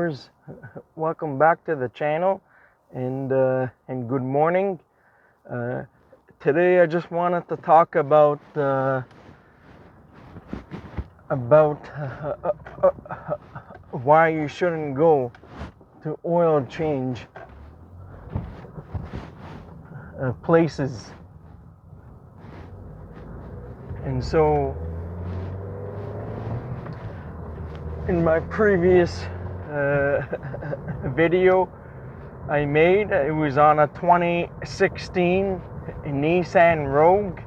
viewers, welcome back to the channel, and good morning. Today I just wanted to talk about why you shouldn't go to oil change places. And so in my previous video I made, it was on a 2016 Nissan Rogue,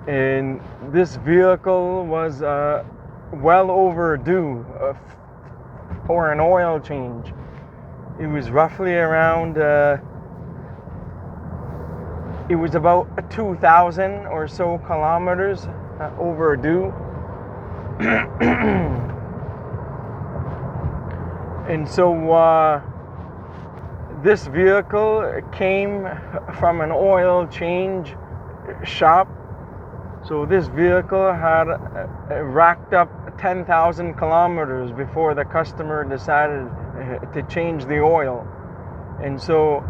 and this vehicle was well overdue for an oil change. It was roughly around it was about 2,000 or so kilometers overdue. And so this vehicle came from an oil change shop. So this vehicle had racked up 10,000 kilometers before the customer decided to change the oil. And so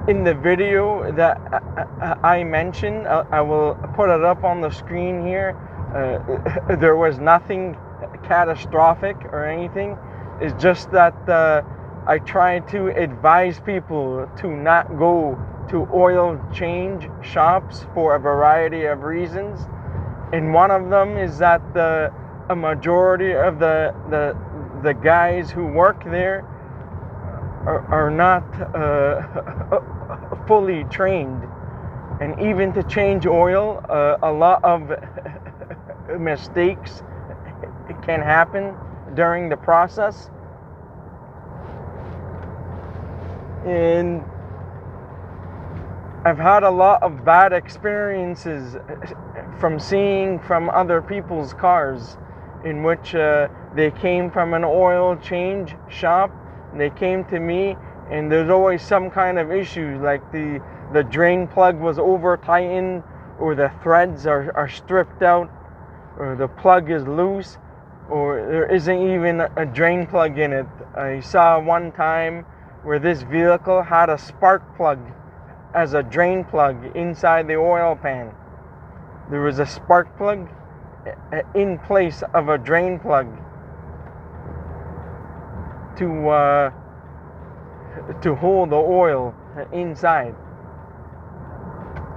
in the video that I mentioned, I will put it up on the screen here, there was nothing catastrophic or anything. It's just that I try to advise people to not go to oil change shops for a variety of reasons, and one of them is that a majority of the guys who work there are not fully trained, and even to change oil, a lot of mistakes can happen during the process. And I've had a lot of bad experiences from seeing from other people's cars in which they came from an oil change shop, they came to me, and there's always some kind of issue, like the drain plug was over tightened, or the threads are stripped out, or the plug is loose, or there isn't even a drain plug in it. I saw one time where this vehicle had a spark plug as a drain plug inside the oil pan. There was a spark plug in place of a drain plug to hold the oil inside.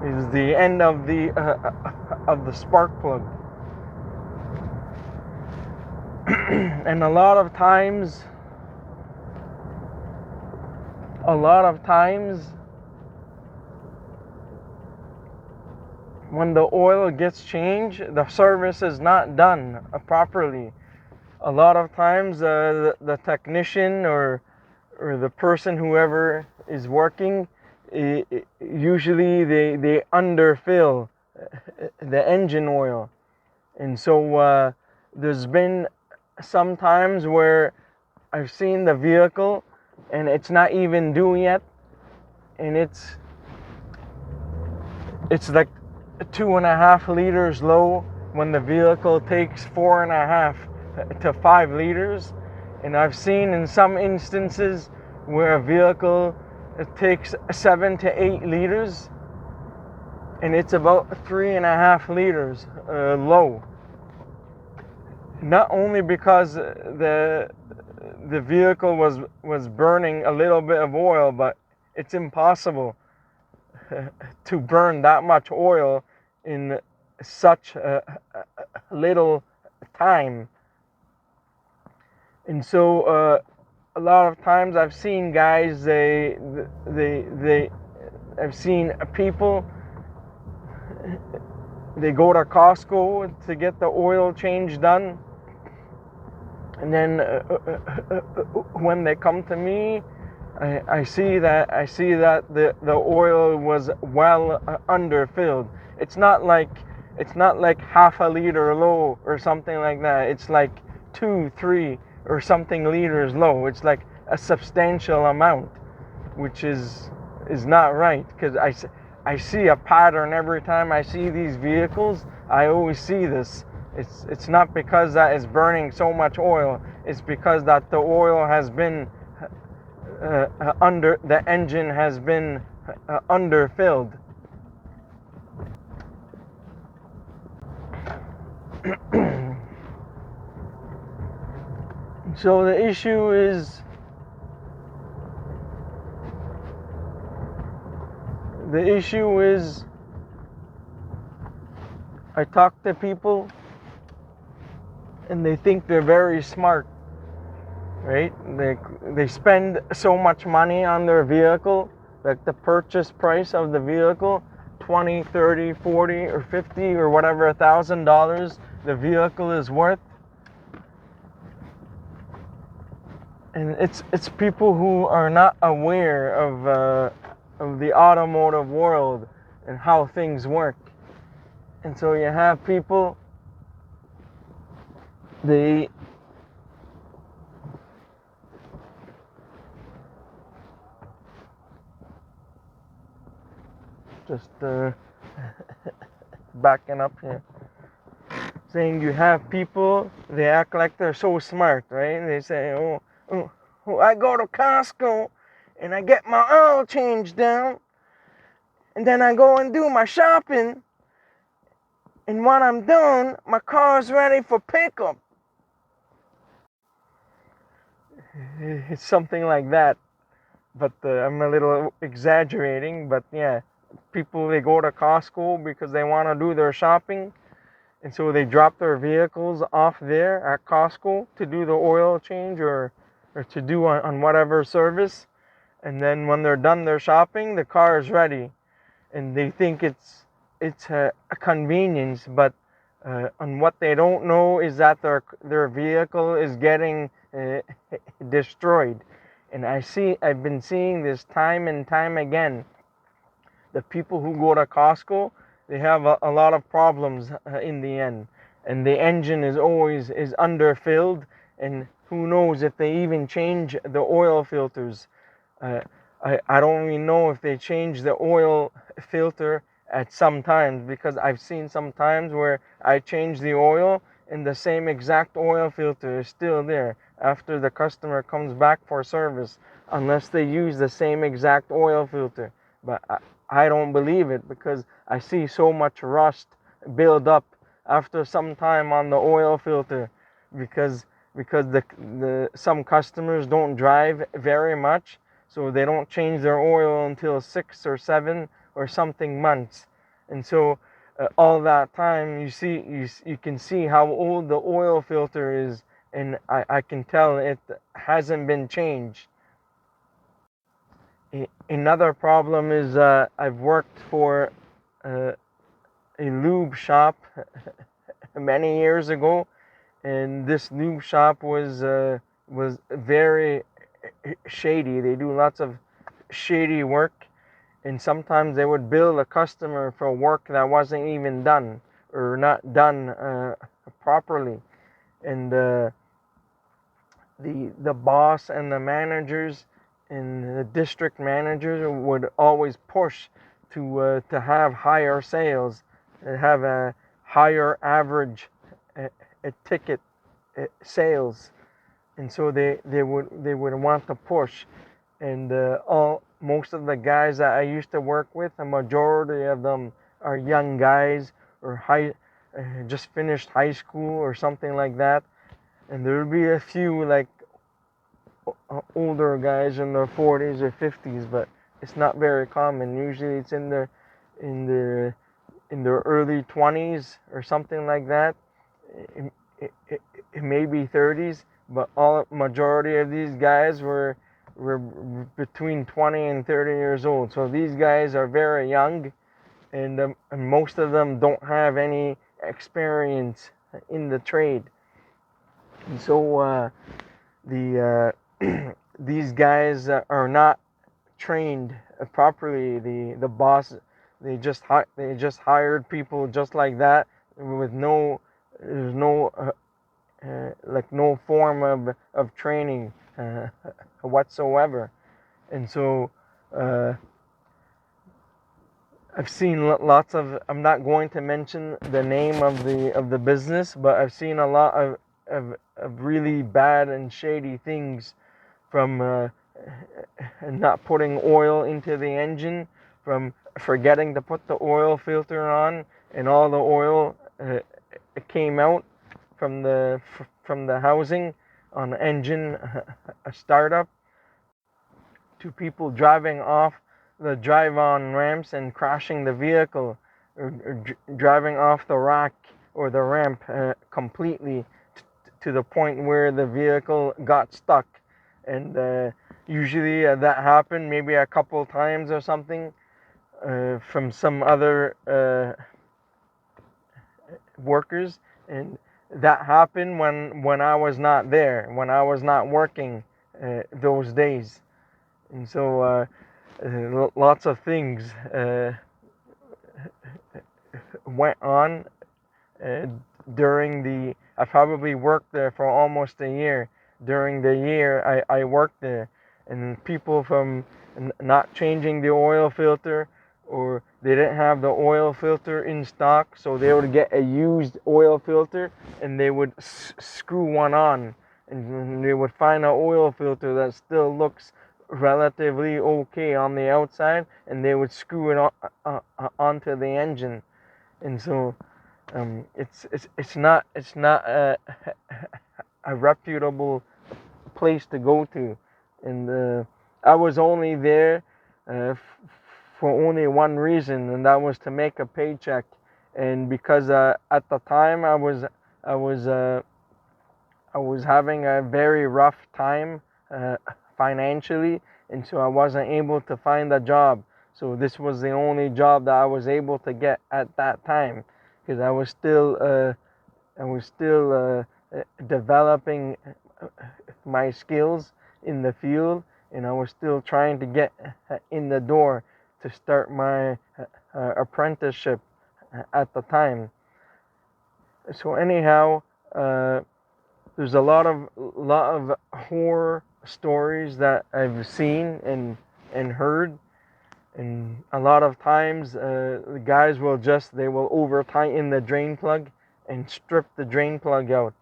Is the end of the spark plug. And a lot of times when the oil gets changed, the service is not done properly. A lot of times the technician or the person, whoever is working, usually they underfill the engine oil. And so there's been some times where I've seen the vehicle and it's not even due yet, and it's like 2.5 liters low when the vehicle takes 4.5 to 5 liters. And I've seen in some instances where a vehicle takes 7 to 8 liters and it's about 3.5 liters low. Not only because the vehicle was burning a little bit of oil, but it's impossible to burn that much oil in such a little time. And so a lot of times I've seen guys, I've seen people, they go to Costco to get the oil change done, and then when they come to me, I see that the oil was well underfilled. It's not like half a liter low or something like that. It's like 2, 3 or something liters low. It's like a substantial amount, which is not right, because I see a pattern every time I see these vehicles. I always see this. It's not because that it's burning so much oil. It's because that the oil has been under the engine has been underfilled. So the issue is I talk to people and they think they're very smart, right? They spend so much money on their vehicle, like the purchase price of the vehicle, 20, 30, 40, or 50 or whatever $1,000 the vehicle is worth. And it's people who are not aware of the automotive world and how things work. And so you have people, they just backing up here, saying you have people, they act like they're so smart, right? They say, oh, I go to Costco and I get my oil changed down, and then I go and do my shopping, and when I'm done, my car's ready for pickup. It's something like that, but I'm a little exaggerating, but yeah, people, they go to Costco because they want to do their shopping, and so they drop their vehicles off there at Costco to do the oil change or to do on whatever service, and then when they're done their shopping, the car is ready, and they think it's a convenience, but and what they don't know is that their vehicle is getting destroyed. And I've been seeing this time and time again. The people who go to Costco, they have a lot of problems in the end, and the engine is always underfilled, and who knows if they even change the oil filters. I don't even know if they change the oil filter at some times, because I've seen some times where I change the oil and the same exact oil filter is still there after the customer comes back for service, unless they use the same exact oil filter. But I don't believe it, because I see so much rust build up after some time on the oil filter, because the some customers don't drive very much, so they don't change their oil until 6 or 7 or something months. And so all that time, you can see how old the oil filter is, and I can tell it hasn't been changed. Another problem is I've worked for a lube shop many years ago, and this lube shop was very shady. They do lots of shady work, and sometimes they would bill a customer for work that wasn't even done or not done properly. And the boss and the managers and the district managers would always push to have higher sales, have a higher average ticket sales, and so they would want to push. And most of the guys that I used to work with, a majority of them are young guys or just finished high school or something like that. And there will be a few like older guys in their 40s or 50s, but it's not very common. Usually it's in their early 20s or something like that. It may be 30s, but majority of these guys were between 20 and 30 years old. So these guys are very young, and most of them don't have any experience in the trade. And so these guys are not trained properly. The boss, they just hired people just like that, with there's no like no form of training whatsoever. And so I've seen lots of. I'm not going to mention the name of the business, but I've seen a lot of really bad and shady things, from not putting oil into the engine, from forgetting to put the oil filter on, and all the oil came out from the housing on the engine, a startup, to people driving off the drive-on ramps and crashing the vehicle, or driving off the rack or the ramp completely, to the point where the vehicle got stuck. And usually that happened maybe a couple times or something, from some other workers. And that happened when I was not there, when I was not working those days. And so lots of things went on uh, during the. I probably worked there for almost a year. During the year I worked there, and people from not changing the oil filter, or they didn't have the oil filter in stock, so they would get a used oil filter and they would screw one on, and they would find an oil filter that still looks relatively okay on the outside, and they would screw it onto the engine. And so it's not a reputable place to go to. And I was only there for only one reason, and that was to make a paycheck. And because at the time I was uh, I was having a very rough time financially, and so I wasn't able to find a job. So this was the only job that I was able to get at that time, because I was still developing my skills in the field, and I was still trying to get in the door to start my apprenticeship at the time. So anyhow, there's a lot of horror stories that I've seen and heard, and a lot of times the guys will they will over tighten the drain plug and strip the drain plug out,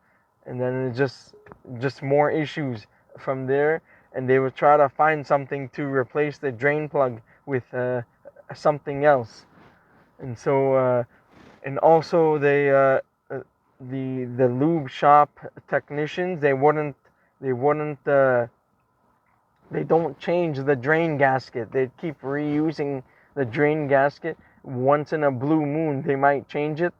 and then it's just more issues from there, and they will try to find something to replace the drain plug with something else. And so and also the lube shop technicians, they wouldn't they don't change the drain gasket. They keep reusing the drain gasket. Once in a blue moon they might change it,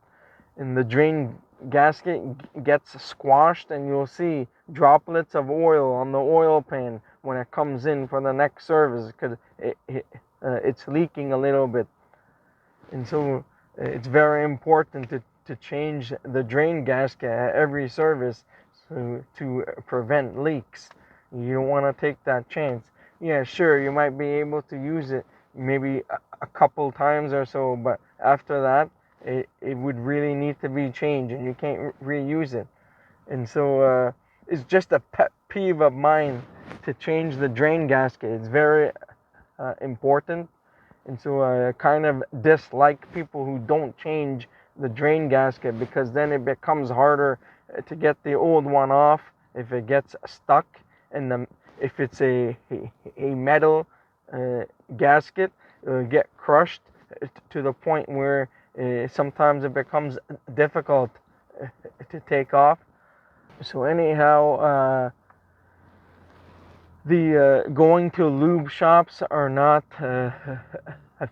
and the drain gasket gets squashed, and you'll see droplets of oil on the oil pan when it comes in for the next service, because it's leaking a little bit. And so it's very important to change the drain gasket at every service, to prevent leaks. You don't want to take that chance. Yeah, sure, you might be able to use it maybe a couple times or so, but after that, it would really need to be changed, and you can't reuse it. And so it's just a pet peeve of mine to change the drain gasket. It's very important. And so I kind of dislike people who don't change the drain gasket, because then it becomes harder to get the old one off if it gets stuck. And if it's a metal gasket, it'll get crushed to the point where sometimes it becomes difficult to take off. So anyhow, the going to lube shops are not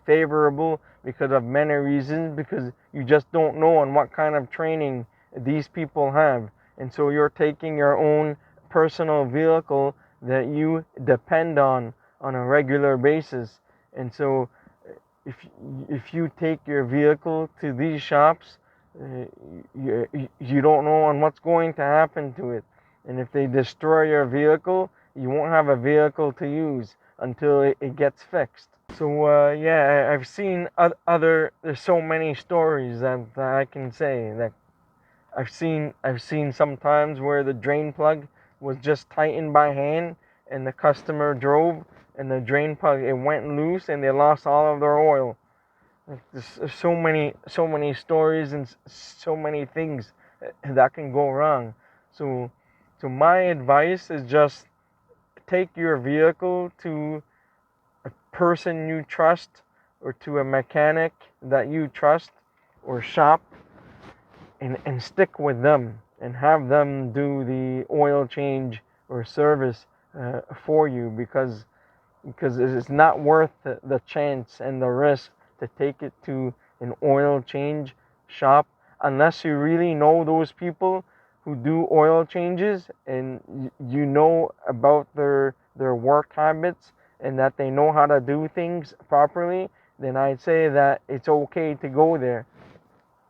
favorable because of many reasons, because you just don't know on what kind of training these people have. And so you're taking your own personal vehicle that you depend on a regular basis. And so if if you take your vehicle to these shops, uh, you don't know on what's going to happen to it. And if they destroy your vehicle, you won't have a vehicle to use until it gets fixed. So yeah, I've seen other. There's so many stories that I can say that I've seen sometimes where the drain plug was just tightened by hand, and the customer drove, and the drain plug, it went loose, and they lost all of their oil. Like there's so many stories and so many things that can go wrong. So so my advice is just take your vehicle to a person you trust, or to a mechanic that you trust, or shop, and stick with them and have them do the oil change or service for you, because it's not worth the chance and the risk to take it to an oil change shop unless you really know those people who do oil changes, and you know about their work habits and that they know how to do things properly. Then I'd say that it's okay to go there.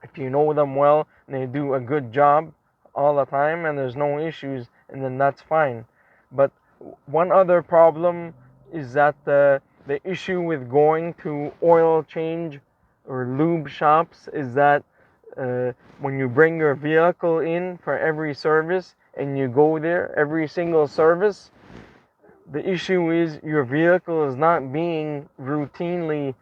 If you know them well and they do a good job all the time and there's no issues, and then that's fine. But one other problem is that the issue with going to oil change or lube shops is that when you bring your vehicle in for every service and you go there every single service, the issue is your vehicle is not being routinely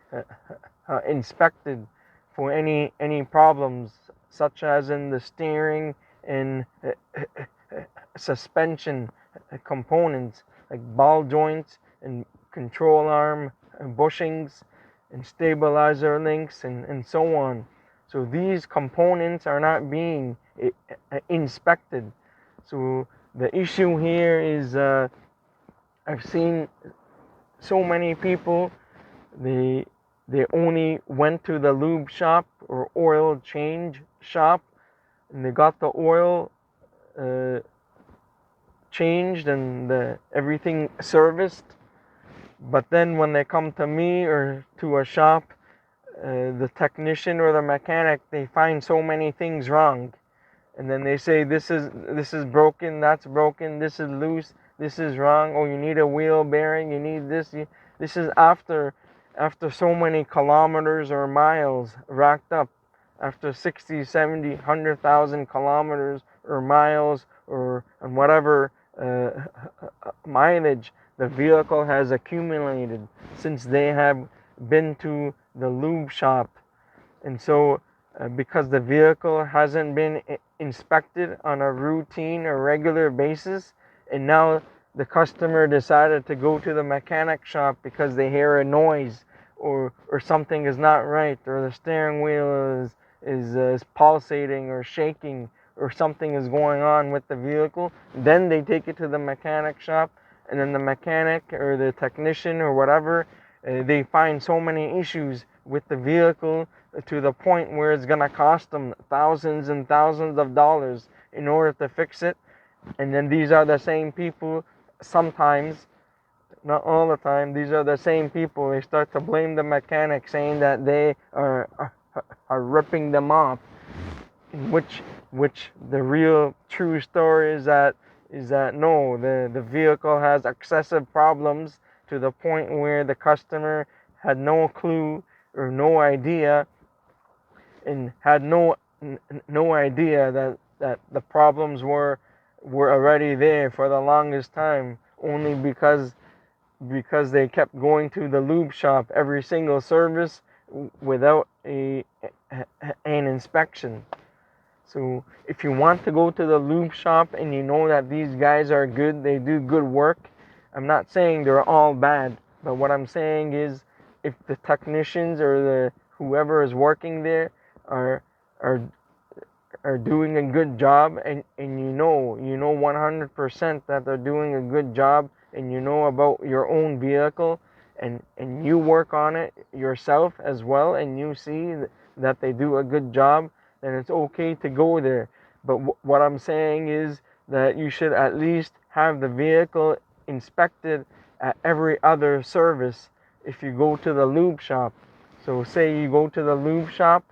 inspected for any problems, such as in the steering and suspension components, like ball joints and control arm bushings and stabilizer links, and so on. So these components are not being inspected. So the issue here is I've seen so many people, they they only went to the lube shop or oil change shop, and they got the oil uh, changed and everything serviced. But then when they come to me or to a shop, the technician or the mechanic, they find so many things wrong, and then they say this is broken, that's broken, this is loose, this is wrong. Oh, you need a wheel bearing, you need this. This is after so many kilometers or miles racked up, after 60, 70, 100,000 kilometers or miles, or on whatever mileage the vehicle has accumulated since they have been to the lube shop. And so because the vehicle hasn't been inspected on a routine or regular basis, and now the customer decided to go to the mechanic shop because they hear a noise, or something is not right, or the steering wheel is pulsating or shaking, or something is going on with the vehicle, then they take it to the mechanic shop, and then the mechanic or the technician or whatever, they find so many issues with the vehicle to the point where it's going to cost them thousands and thousands of dollars in order to fix it. And then these are the same people, sometimes, not all the time, these are the same people, they start to blame the mechanic, saying that they are ripping them off, which the real true story is that no, the vehicle has excessive problems to the point where the customer had no clue or no idea, and had no idea that the problems were already there for the longest time, only because they kept going to the lube shop every single service without an inspection. So if you want to go to the lube shop and you know that these guys are good, they do good work, I'm not saying they're all bad, but what I'm saying is, if the technicians or the whoever is working there are are are doing a good job, and you know 100% that they're doing a good job, and you know about your own vehicle, and you work on it yourself as well, and you see that they do a good job, then it's okay to go there. But what I'm saying is that you should at least have the vehicle inspected at every other service if you go to the lube shop. So say you go to the lube shop,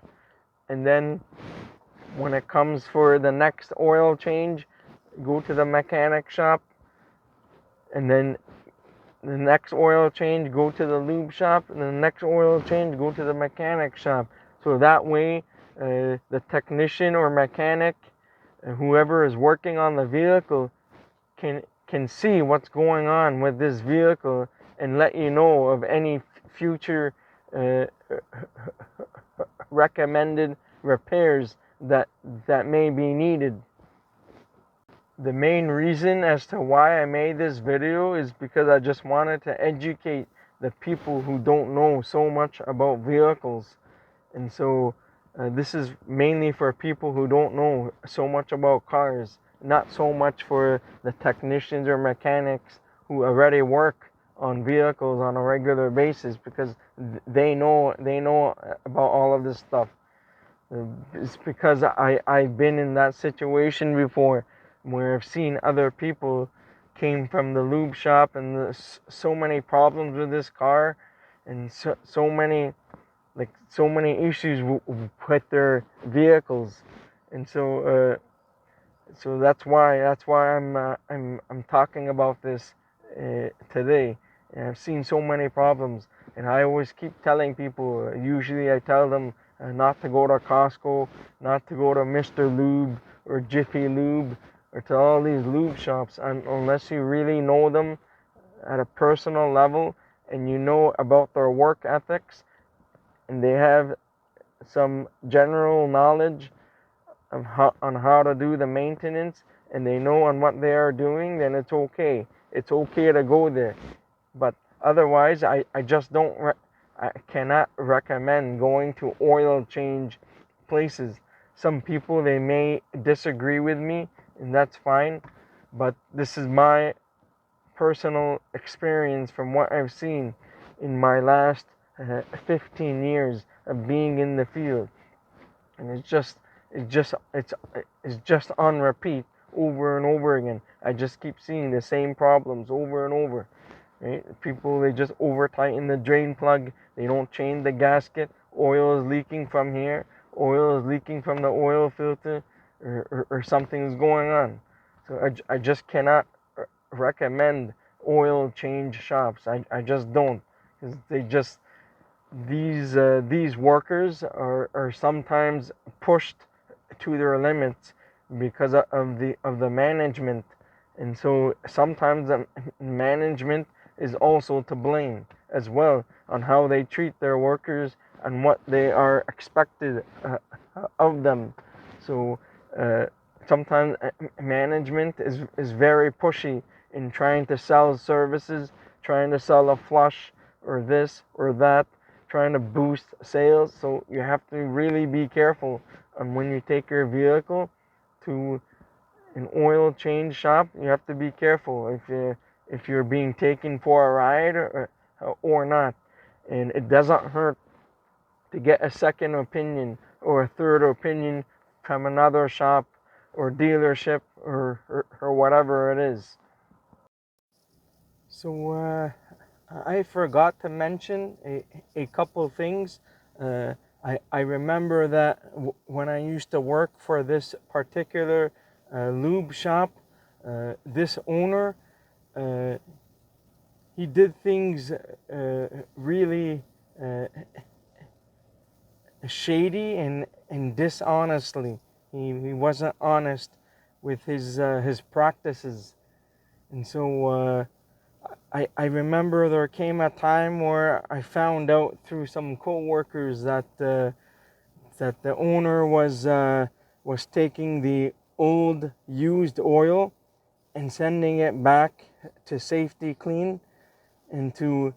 and then when it comes for the next oil change, go to the mechanic shop, and then the next oil change, go to the lube shop, and the next oil change, go to the mechanic shop. So that way, the technician or mechanic, whoever is working on the vehicle, can see what's going on with this vehicle, and let you know of any future uh, recommended repairs that may be needed. The main reason as to why I made this video is because I just wanted to educate the people who don't know so much about vehicles. And so this is mainly for people who don't know so much about cars, not so much for the technicians or mechanics who already work on vehicles on a regular basis, because they know about all of this stuff. It's because I've been in that situation before, where I've seen other people came from the lube shop, and there's so many problems with this car, and so many issues with their vehicles. And so that's why I'm talking about this today. And I've seen so many problems, and I always keep telling people. Usually, I tell them not to go to Costco, not to go to Mr. Lube or Jiffy Lube, or to all these lube shops, unless you really know them at a personal level, and you know about their work ethics, and they have some general knowledge of on how to do the maintenance, and they know on what they are doing, then it's okay. It's okay to go there. But otherwise, I just I cannot recommend going to oil change places. Some people, they may disagree with me, and that's fine. But this is my personal experience from what I've seen in my last 15 years of being in the field. And it's just on repeat over and over again. I just keep seeing the same problems over and over. Right? People, they just over tighten the drain plug. They don't change the gasket. Oil is leaking from here. Oil is leaking from the oil filter, or something is going on. So I just cannot recommend oil change shops. I just don't, because these workers are sometimes pushed to their limits because of the management. And so sometimes the management is also to blame as well on how they treat their workers and what they are expected of them. So sometimes management is very pushy in trying to sell services, trying to sell a flush or this or that, trying to boost sales. So you have to really be careful on when you take your vehicle to an oil change shop. You have to be careful if you're being taken for a ride or not. And it doesn't hurt to get a second opinion or a third opinion from another shop or dealership or whatever it is. So I forgot to mention a couple things. I remember that when I used to work for this particular lube shop, this owner, he did things really shady and dishonestly. He wasn't honest with his practices. And so I remember there came a time where I found out through some co-workers that the owner was taking the old used oil and sending it back to Safety Clean, and to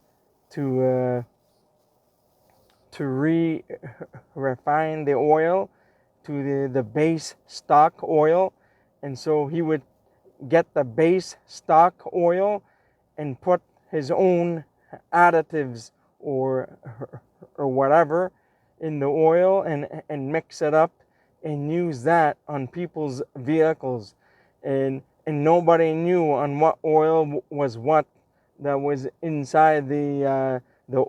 refine the oil to the base stock oil. And so he would get the base stock oil and put his own additives or whatever in the oil, and mix it up and use that on people's vehicles. And nobody knew on what oil was what that was inside the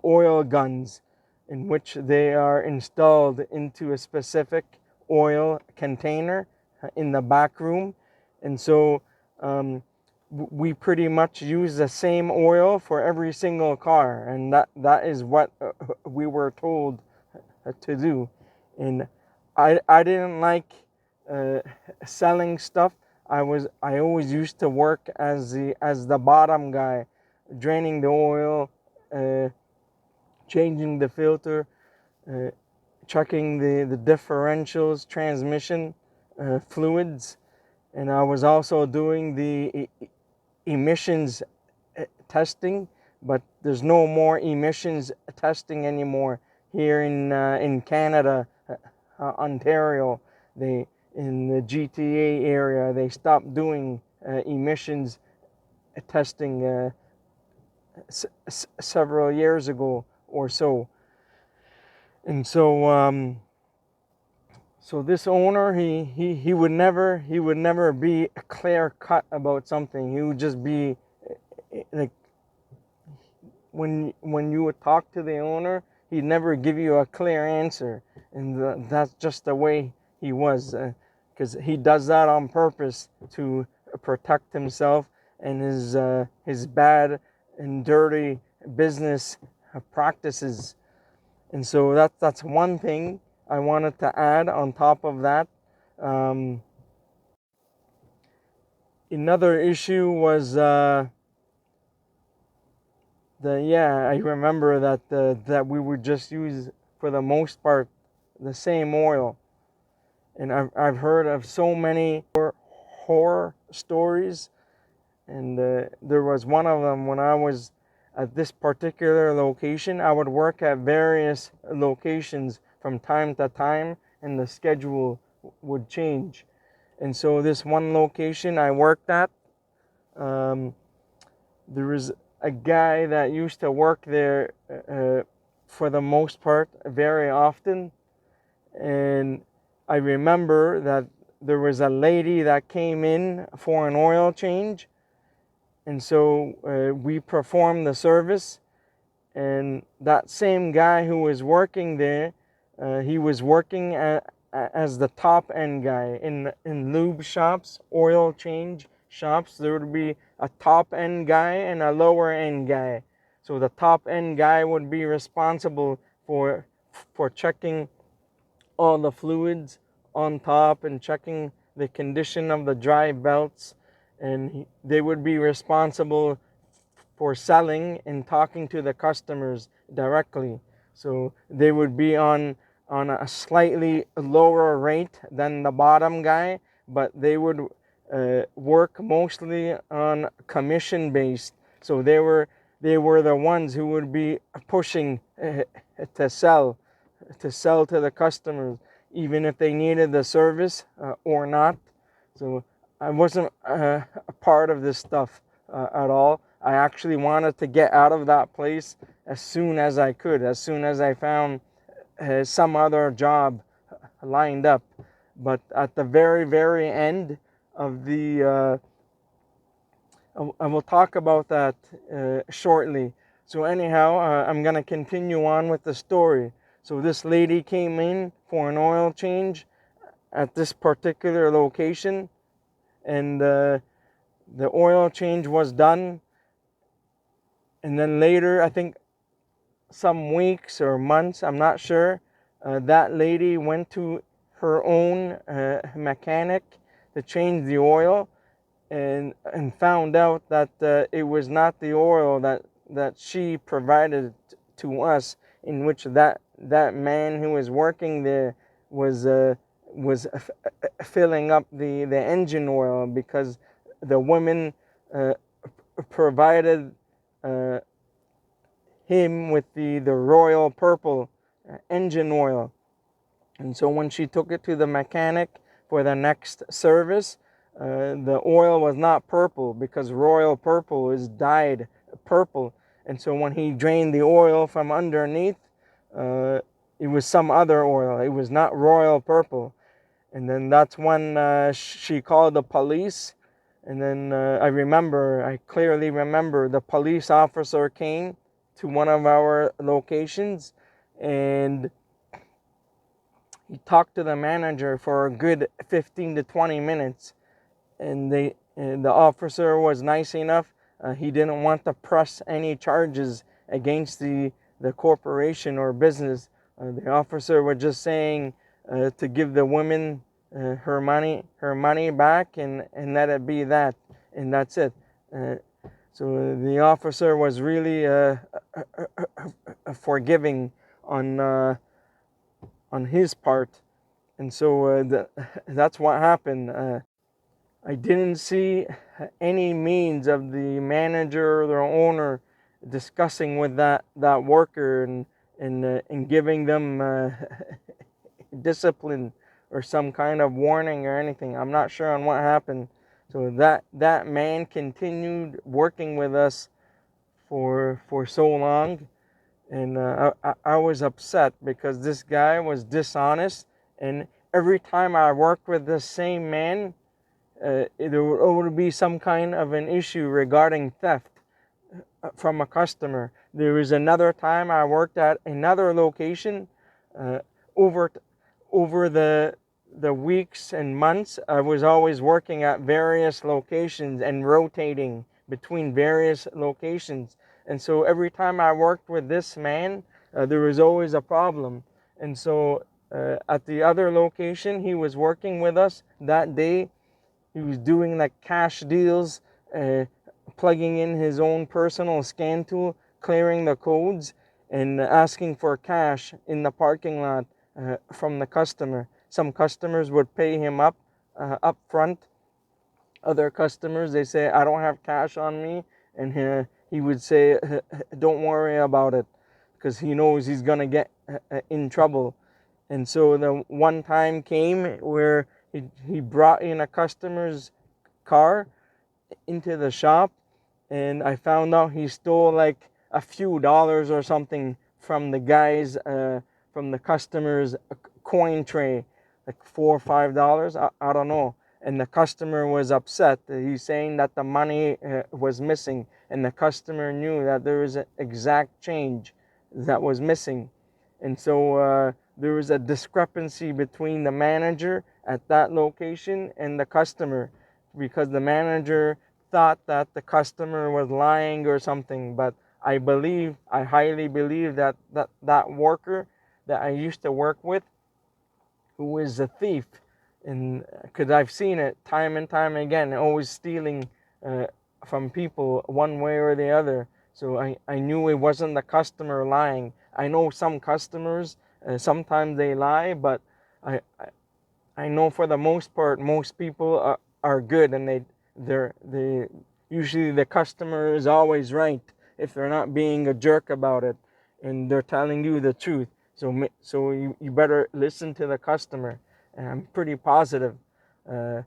oil guns, in which they are installed into a specific oil container in the back room. And so we pretty much use the same oil for every single car, and that is what we were told to do. And I didn't like selling stuff. I always used to work as the bottom guy, draining the oil, changing the filter, checking the differentials, transmission fluids, and I was also doing the emissions testing. But there's no more emissions testing anymore here in Canada, Ontario. They in the GTA area they stopped doing emissions testing several years ago or so. And so this owner, he would never be clear cut about something. He would just be like, when you would talk to the owner, he'd never give you a clear answer, and that's just the way he was, because he does that on purpose to protect himself and his bad and dirty business practices. And so that's one thing I wanted to add on top of that. Another issue was I remember that we would just use, for the most part, the same oil. And I've heard of so many horror stories, and there was one of them when I was at this particular location. I would work at various locations from time to time, and the schedule would change. And so this one location I worked at, there was a guy that used to work there for the most part very often. And I remember that there was a lady that came in for an oil change. And so we performed the service. And that same guy who was working there, he was working as the top end guy in lube shops, oil change shops. There would be a top end guy and a lower end guy. So the top end guy would be responsible for checking all the fluids on top and checking the condition of the drive belts, and they would be responsible for selling and talking to the customers directly. So they would be on a slightly lower rate than the bottom guy, but they would work mostly on commission based. So they were the ones who would be pushing to sell to the customers, even if they needed the service or not. So I wasn't a part of this stuff at all. I actually wanted to get out of that place as soon as I could, as soon as I found some other job lined up. But at the very, very end of the, I will talk about that shortly. So anyhow, I'm going to continue on with the story. So this lady came in for an oil change at this particular location, and the oil change was done. And then later, I think some weeks or months, I'm not sure, that lady went to her own mechanic to change the oil, and found out that it was not the oil that she provided to us, in which that man who was working there was filling up the engine oil, because the woman provided him with the royal purple engine oil. And so when she took it to the mechanic for the next service, the oil was not purple, because royal purple is dyed purple. And so when he drained the oil from underneath, it was some other oil. It was not royal purple. And then that's when she called the police. And then I clearly remember the police officer came to one of our locations, and he talked to the manager for a good 15 to 20 minutes. And the officer was nice enough. He didn't want to press any charges against the corporation or business. The officer was just saying to give the woman her money back, and let it be that, and that's it. So the officer was really forgiving on his part, and so that's what happened. I didn't see any means of the manager or the owner discussing with that worker and giving them discipline or some kind of warning or anything. I'm not sure on what happened. So that man continued working with us for so long, and I was upset because this guy was dishonest, and every time I worked with the same man, there would be some kind of an issue regarding theft from a customer. There was another time I worked at another location. Uh, over over the weeks and months, I was always working at various locations and rotating between various locations. And so every time I worked with this man, there was always a problem. And so at the other location, he was working with us that day. He was doing like cash deals, uh, plugging in his own personal scan tool, clearing the codes, and asking for cash in the parking lot from the customer. Some customers would pay him up front. Other customers, they say, I don't have cash on me, and he would say, don't worry about it, because he knows he's gonna get in trouble. And so the one time came where he brought in a customer's car into the shop, and I found out he stole like a few dollars or something from the guys, from the customer's coin tray, like $4 or $5. I don't know. And the customer was upset. He's saying that the money was missing, and the customer knew that there was an exact change that was missing. And so there was a discrepancy between the manager at that location and the customer, because the manager thought that the customer was lying or something. But I highly believe that worker that I used to work with, who is a thief, and because I've seen it time and time again, always stealing from people one way or the other. So I knew it wasn't the customer lying. I know some customers, sometimes they lie, but I, I I know for the most part, most people are good, and they usually the customer is always right if they're not being a jerk about it, and they're telling you the truth. So you better listen to the customer, and I'm pretty positive. Uh,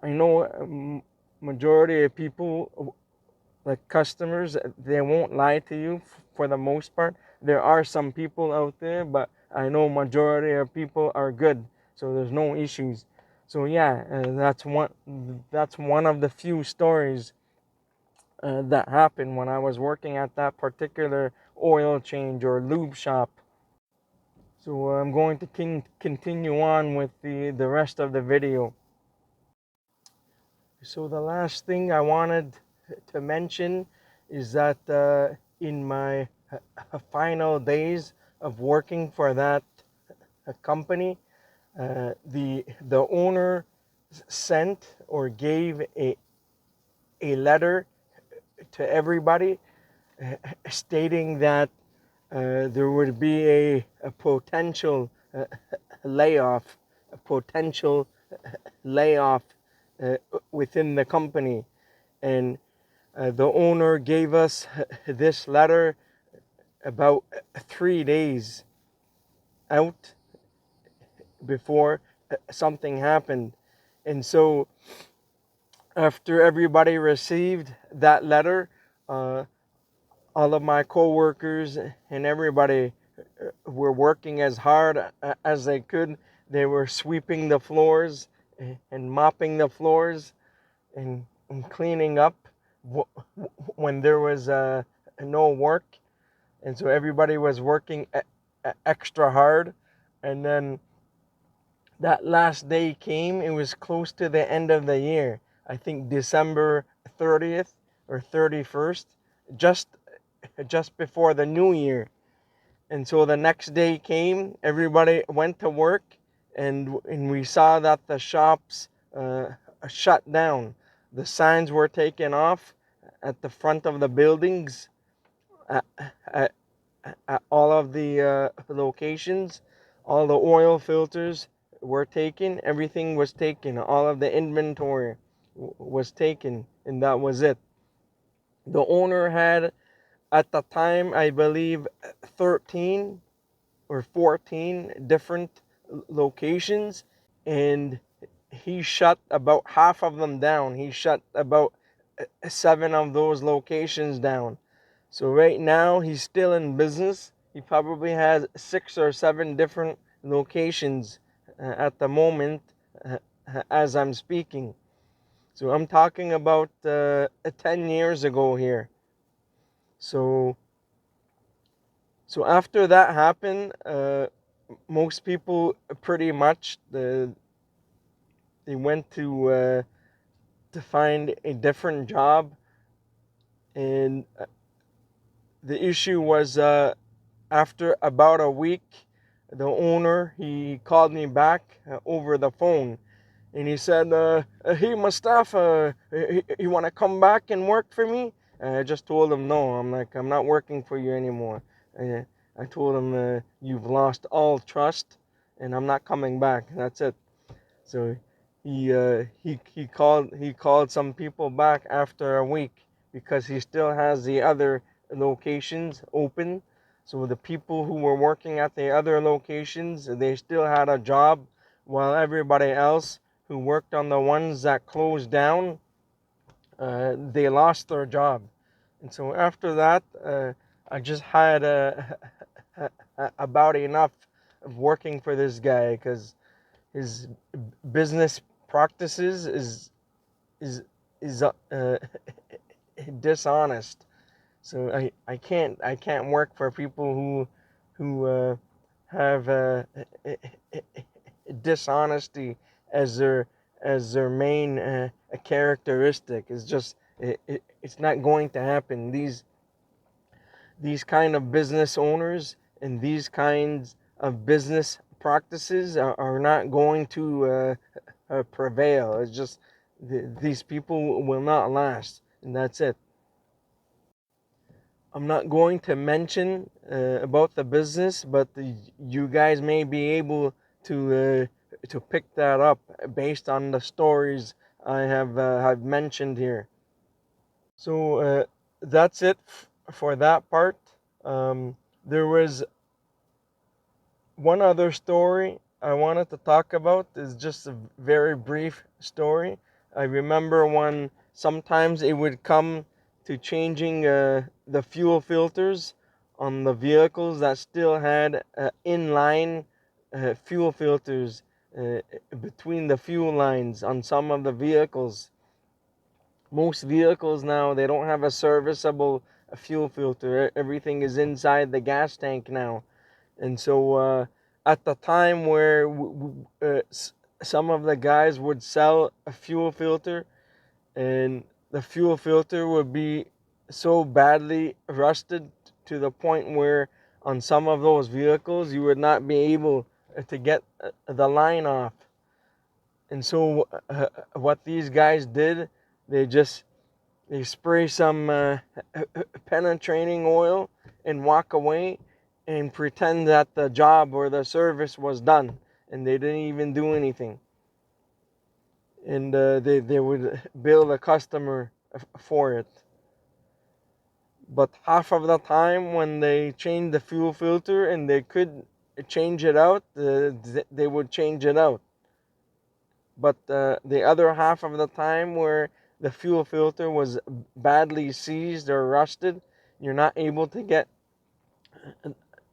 I know majority of people, like customers, they won't lie to you for the most part. There are some people out there, but I know majority of people are good, so there's no issues. So yeah, that's one of the few stories that happened when I was working at that particular oil change or lube shop. So I'm going to continue on with the rest of the video. So the last thing I wanted to mention is that in my final days of working for that company, the owner sent or gave a letter to everybody stating that there would be a potential layoff, a potential layoff within the company. And the owner gave us this letter about 3 days out before something happened. And so after everybody received that letter, all of my coworkers and everybody were working as hard as they could. They were sweeping the floors and mopping the floors and cleaning up when there was no work. And so everybody was working extra hard. And then that last day came. It was close to the end of the year. I think December 30th or 31st, just before the new year. And so the next day came, everybody went to work, and we saw that the shops shut down. The signs were taken off. at the front of the buildings, at, at, at all of the locations. All the oil filters were taken. Everything was taken. All of the inventory was taken, and that was it. The owner had, at the time, I believe, 13 or 14 different locations, and he shut about half of them down. He shut about 7 of those locations down. So right now he's still in business. He probably has 6 or 7 different locations at the moment as I'm speaking. So I'm talking about 10 years ago here. So after that happened, most people pretty much they went to find a different job, and the issue was after about a week, the owner, he called me back over the phone, and he said, "Hey Mustafa, you want to come back and work for me?" I just told him no. I'm like, I'm not working for you anymore. I told him, you've lost all trust, and I'm not coming back. That's it. So he called some people back after a week because he still has the other locations open. So the people who were working at the other locations, they still had a job, while everybody else who worked on the ones that closed down, they lost their job. And so after that, I just had about enough of working for this guy, because his business practices is dishonest. So I can't work for people who have dishonesty as their main characteristic. It's just it's not going to happen. These kind of business owners and these kinds of business practices are not going to prevail. It's just these people will not last, and that's it. I'm not going to mention about the business, but you guys may be able to pick that up based on the stories I have mentioned here. So that's it for that part. There was one other story I wanted to talk about. Is just a very brief story. I remember when sometimes it would come to changing the fuel filters on the vehicles that still had inline fuel filters uh, between the fuel lines on some of the vehicles. Most vehicles now, they don't have a serviceable fuel filter. Everything is inside the gas tank now. And so at the time where some of the guys would sell a fuel filter, and the fuel filter would be so badly rusted to the point where on some of those vehicles you would not be able to get the line off. And so what these guys did, they just they spray some penetrating oil and walk away and pretend that the job or the service was done, and they didn't even do anything. And they would bill the customer for it. But half of the time when they changed the fuel filter and they could change it out, they would change it out. But the other half of the time where the fuel filter was badly seized or rusted, you're not able to get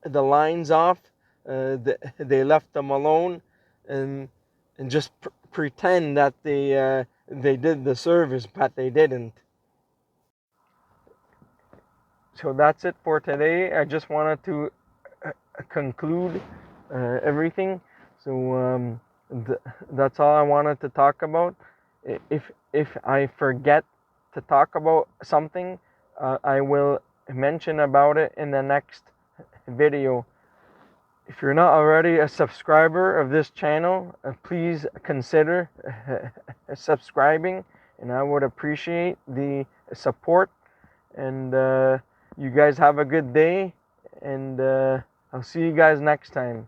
the lines off. They left them alone, and just pretend that they did the service, but they didn't. So that's it for today. I just wanted to conclude everything. So that's all I wanted to talk about. If I forget to talk about something, I will mention about it in the next video. If you're not already a subscriber of this channel, please consider subscribing, and I would appreciate the support. And you guys have a good day, and I'll see you guys next time.